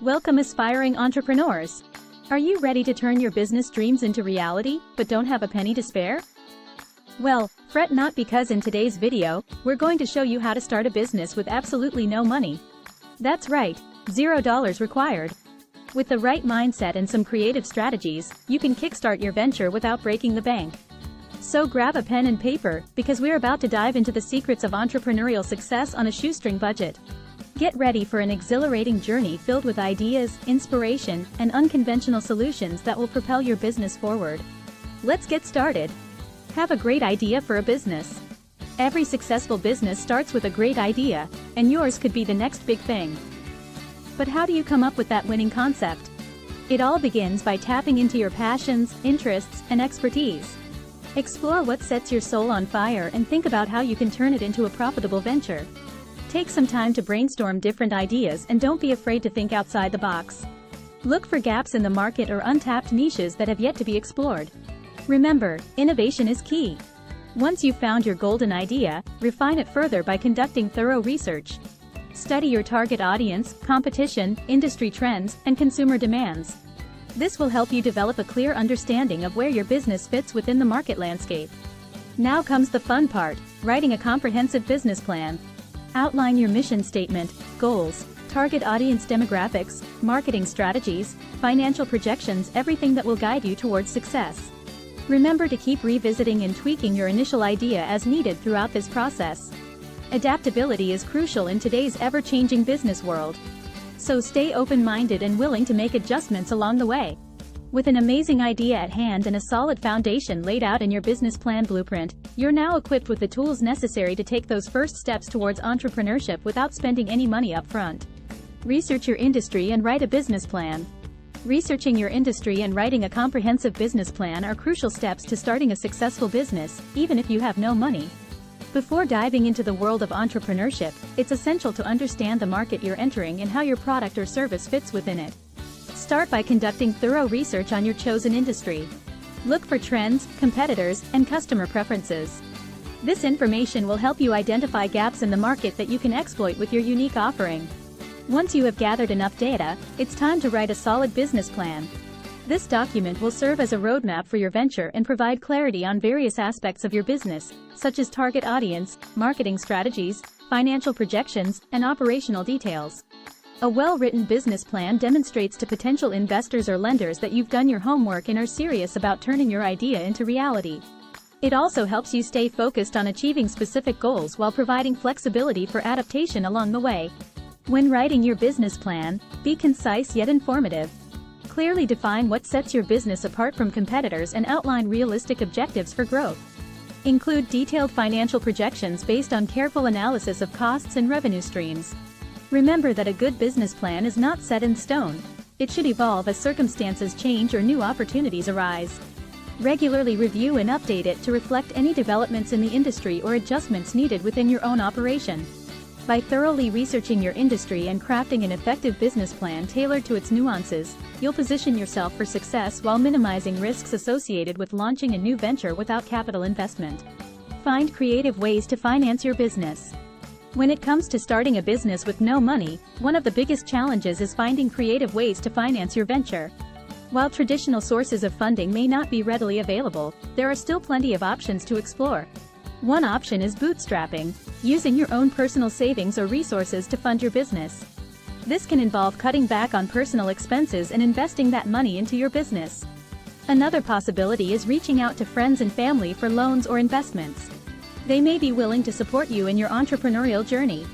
Welcome, aspiring entrepreneurs. Are you ready to turn your business dreams into reality, but don't have a penny to spare? Well, fret not, because in today's video, we're going to show you how to start a business with absolutely no money. That's right, $0 required. With the right mindset and some creative strategies, you can kickstart your venture without breaking the bank. So grab a pen and paper, because we're about to dive into the secrets of entrepreneurial success on a shoestring budget. Get ready for an exhilarating journey filled with ideas, inspiration, and unconventional solutions that will propel your business forward. Let's get started. Have a great idea for a business. Every successful business starts with a great idea, and yours could be the next big thing. But how do you come up with that winning concept? It all begins by tapping into your passions, interests, and expertise. Explore what sets your soul on fire and think about how you can turn it into a profitable venture. Take some time to brainstorm different ideas and don't be afraid to think outside the box. Look for gaps in the market or untapped niches that have yet to be explored. Remember, innovation is key. Once you've found your golden idea, refine it further by conducting thorough research. Study your target audience, competition, industry trends, and consumer demands. This will help you develop a clear understanding of where your business fits within the market landscape. Now comes the fun part, writing a comprehensive business plan. Outline your mission statement, goals, target audience demographics, marketing strategies, financial projections, everything that will guide you towards success. Remember to keep revisiting and tweaking your initial idea as needed throughout this process. Adaptability is crucial in today's ever-changing business world. So stay open-minded and willing to make adjustments along the way. With an amazing idea at hand and a solid foundation laid out in your business plan blueprint, you're now equipped with the tools necessary to take those first steps towards entrepreneurship without spending any money up front. Research your industry and write a business plan. Researching your industry and writing a comprehensive business plan are crucial steps to starting a successful business, even if you have no money. Before diving into the world of entrepreneurship, it's essential to understand the market you're entering and how your product or service fits within it. Start by conducting thorough research on your chosen industry. Look for trends, competitors, and customer preferences. This information will help you identify gaps in the market that you can exploit with your unique offering. Once you have gathered enough data, it's time to write a solid business plan. This document will serve as a roadmap for your venture and provide clarity on various aspects of your business, such as target audience, marketing strategies, financial projections, and operational details. A well-written business plan demonstrates to potential investors or lenders that you've done your homework and are serious about turning your idea into reality. It also helps you stay focused on achieving specific goals while providing flexibility for adaptation along the way. When writing your business plan, be concise yet informative. Clearly define what sets your business apart from competitors and outline realistic objectives for growth. Include detailed financial projections based on careful analysis of costs and revenue streams. Remember that a good business plan is not set in stone. It should evolve as circumstances change or new opportunities arise. Regularly review and update it to reflect any developments in the industry or adjustments needed within your own operation. By thoroughly researching your industry and crafting an effective business plan tailored to its nuances, you'll position yourself for success while minimizing risks associated with launching a new venture without capital investment. Find creative ways to finance your business. When it comes to starting a business with no money, one of the biggest challenges is finding creative ways to finance your venture. While traditional sources of funding may not be readily available, there are still plenty of options to explore. One option is bootstrapping, using your own personal savings or resources to fund your business. This can involve cutting back on personal expenses and investing that money into your business. Another possibility is reaching out to friends and family for loans or investments. They may be willing to support you in your entrepreneurial journey.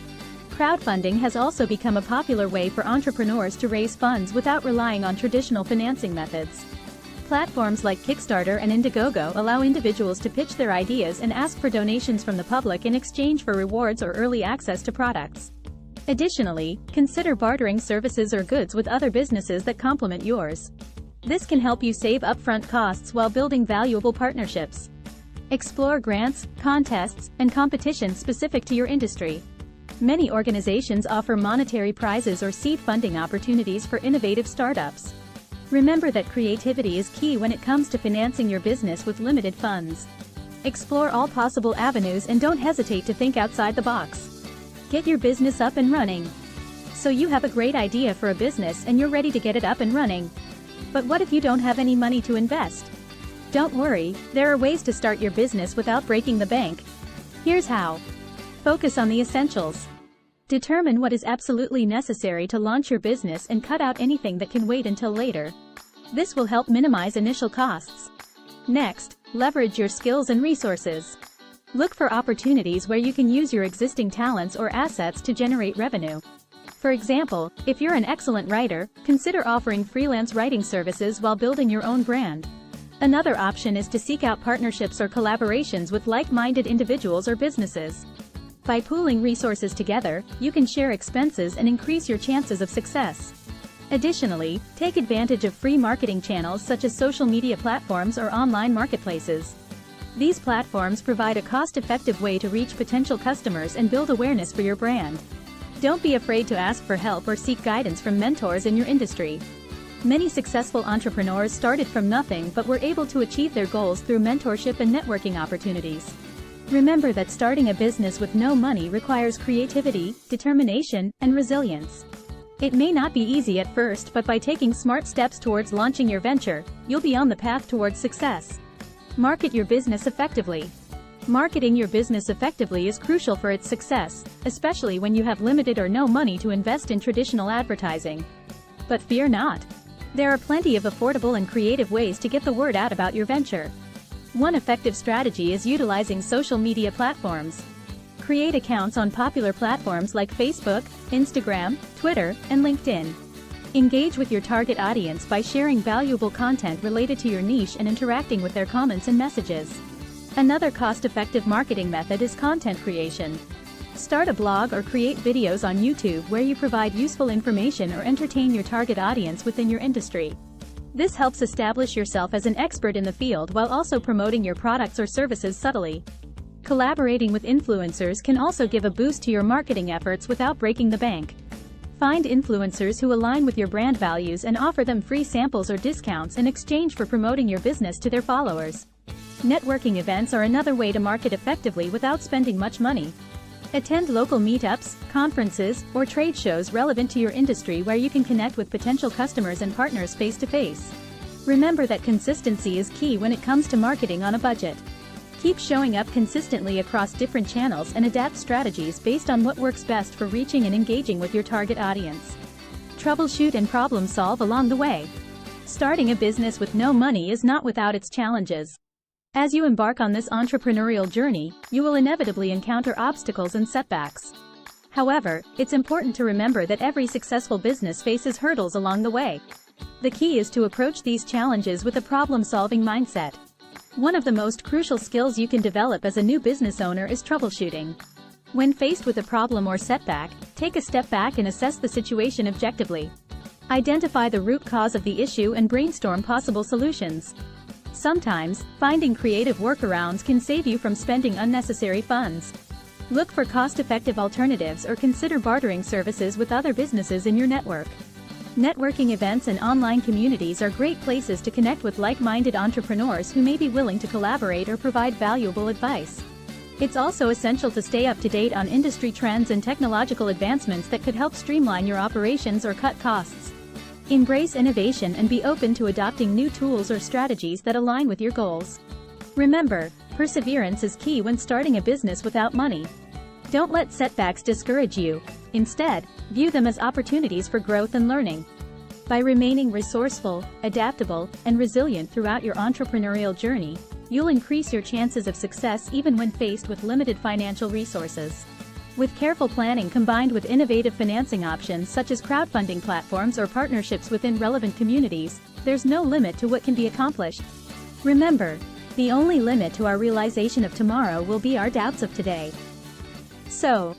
Crowdfunding has also become a popular way for entrepreneurs to raise funds without relying on traditional financing methods. Platforms like Kickstarter and Indiegogo allow individuals to pitch their ideas and ask for donations from the public in exchange for rewards or early access to products. Additionally, consider bartering services or goods with other businesses that complement yours. This can help you save upfront costs while building valuable partnerships. Explore grants, contests, and competitions specific to your industry. Many organizations offer monetary prizes or seed funding opportunities for innovative startups. Remember that creativity is key when it comes to financing your business with limited funds. Explore all possible avenues and don't hesitate to think outside the box. Get your business up and running. So you have a great idea for a business and you're ready to get it up and running. But what if you don't have any money to invest? Don't worry, there are ways to start your business without breaking the bank. Here's how. Focus on the essentials. Determine what is absolutely necessary to launch your business and cut out anything that can wait until later. This will help minimize initial costs. Next, leverage your skills and resources. Look for opportunities where you can use your existing talents or assets to generate revenue. For example, if you're an excellent writer, consider offering freelance writing services while building your own brand. Another option is to seek out partnerships or collaborations with like-minded individuals or businesses. By pooling resources together, you can share expenses and increase your chances of success. Additionally, take advantage of free marketing channels such as social media platforms or online marketplaces. These platforms provide a cost-effective way to reach potential customers and build awareness for your brand. Don't be afraid to ask for help or seek guidance from mentors in your industry. Many successful entrepreneurs started from nothing but were able to achieve their goals through mentorship and networking opportunities. Remember that starting a business with no money requires creativity, determination, and resilience. It may not be easy at first, but by taking smart steps towards launching your venture, you'll be on the path towards success. Market your business effectively. Marketing your business effectively is crucial for its success, especially when you have limited or no money to invest in traditional advertising. But fear not. There are plenty of affordable and creative ways to get the word out about your venture. One effective strategy is utilizing social media platforms. Create accounts on popular platforms like Facebook, Instagram, Twitter, and LinkedIn. Engage with your target audience by sharing valuable content related to your niche and interacting with their comments and messages. Another cost-effective marketing method is content creation. Start a blog or create videos on YouTube where you provide useful information or entertain your target audience within your industry. This helps establish yourself as an expert in the field while also promoting your products or services subtly. Collaborating with influencers can also give a boost to your marketing efforts without breaking the bank. Find influencers who align with your brand values and offer them free samples or discounts in exchange for promoting your business to their followers. Networking events are another way to market effectively without spending much money. Attend local meetups, conferences, or trade shows relevant to your industry where you can connect with potential customers and partners face-to-face. Remember that consistency is key when it comes to marketing on a budget. Keep showing up consistently across different channels and adapt strategies based on what works best for reaching and engaging with your target audience. Troubleshoot and problem solve along the way. Starting a business with no money is not without its challenges. As you embark on this entrepreneurial journey, you will inevitably encounter obstacles and setbacks. However, it's important to remember that every successful business faces hurdles along the way. The key is to approach these challenges with a problem-solving mindset. One of the most crucial skills you can develop as a new business owner is troubleshooting. When faced with a problem or setback, take a step back and assess the situation objectively. Identify the root cause of the issue and brainstorm possible solutions. Sometimes, finding creative workarounds can save you from spending unnecessary funds. Look for cost-effective alternatives or consider bartering services with other businesses in your network. Networking events and online communities are great places to connect with like-minded entrepreneurs who may be willing to collaborate or provide valuable advice. It's also essential to stay up to date on industry trends and technological advancements that could help streamline your operations or cut costs. Embrace innovation and be open to adopting new tools or strategies that align with your goals. Remember, perseverance is key when starting a business without money. Don't let setbacks discourage you. Instead, view them as opportunities for growth and learning. By remaining resourceful, adaptable, and resilient throughout your entrepreneurial journey, you'll increase your chances of success even when faced with limited financial resources. With careful planning combined with innovative financing options such as crowdfunding platforms or partnerships within relevant communities, there's no limit to what can be accomplished. Remember, the only limit to our realization of tomorrow will be our doubts of today. So,